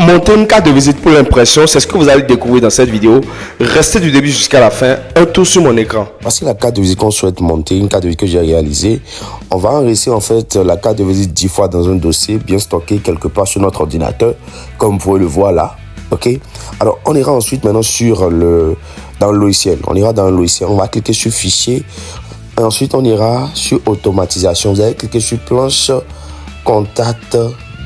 Monter une carte de visite pour l'impression, c'est ce que vous allez découvrir dans cette vidéo. Restez du début jusqu'à la fin, un tour sur mon écran. Voici la carte de visite qu'on souhaite monter, une carte de visite que j'ai réalisée. On va enregistrer en fait la carte de visite 10 fois dans un dossier bien stocké quelque part sur notre ordinateur, comme vous pouvez le voir là. Ok. Alors on ira ensuite maintenant dans le logiciel. On ira dans le logiciel, on va cliquer sur fichier. Et ensuite on ira sur automatisation. Vous allez cliquer sur planche contact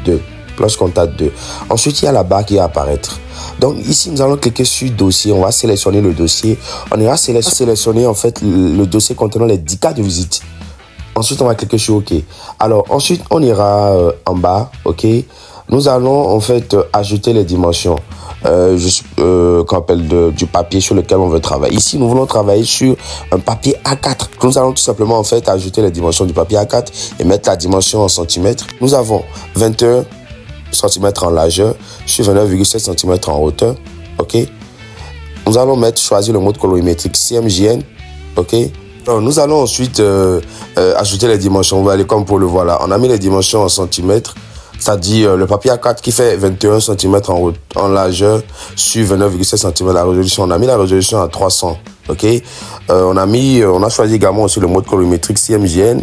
2. Planche contact 2. Ensuite, il y a la barre qui va apparaître. Donc ici, nous allons cliquer sur dossier. On va sélectionner le dossier. On ira sélectionner en fait le dossier contenant les 10 cartes de visite. Ensuite, on va cliquer sur OK. Alors ensuite, on ira en bas. OK. Nous allons en fait ajouter les dimensions qu'on appelle du papier sur lequel on veut travailler. Ici, nous voulons travailler sur un papier A4. Nous allons tout simplement en fait ajouter les dimensions du papier A4 et mettre la dimension en centimètres. Nous avons 21 cm en largeur sur 29,7 cm en hauteur. Ok. Nous allons choisir le mode colorimétrique CMJN. Ok. Alors, nous allons ensuite ajouter les dimensions. On va aller comme pour le voir là. On a mis les dimensions en centimètres. C'est-à-dire le papier A4 qui fait 21 cm en largeur sur 29,7 cm la résolution. On a mis la résolution à 300. Ok. On a choisi également aussi le mode colorimétrique CMJN.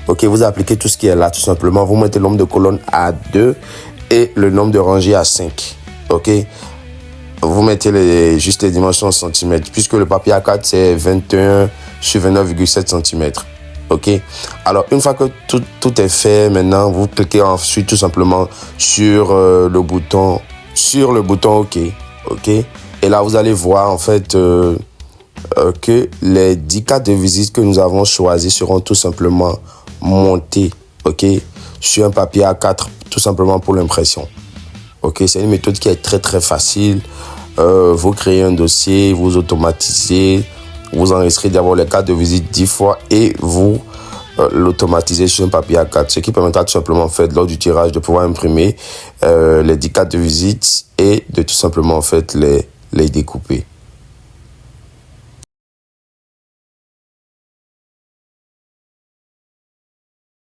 Ok. Vous appliquez tout ce qui est là tout simplement. Vous mettez le nombre de colonnes à 2 et le nombre de rangées à 5. Ok. Vous mettez juste les dimensions en centimètres puisque le papier A4 c'est 21 sur 29,7 cm. Ok. Alors une fois que tout est fait, maintenant vous cliquez ensuite tout simplement sur le bouton OK. Ok. Et là vous allez voir en fait que les 10 cartes de visite que nous avons choisies seront tout simplement montées. Ok. Sur un papier A4 tout simplement pour l'impression. Ok, c'est une méthode qui est très très facile. Vous créez un dossier, vous automatisez, vous enregistrez d'abord les cartes de visite 10 fois et vous l'automatisez sur un papier A4. Ce qui permettra tout simplement en fait lors du tirage de pouvoir imprimer les 10 cartes de visite et de tout simplement en fait les découper.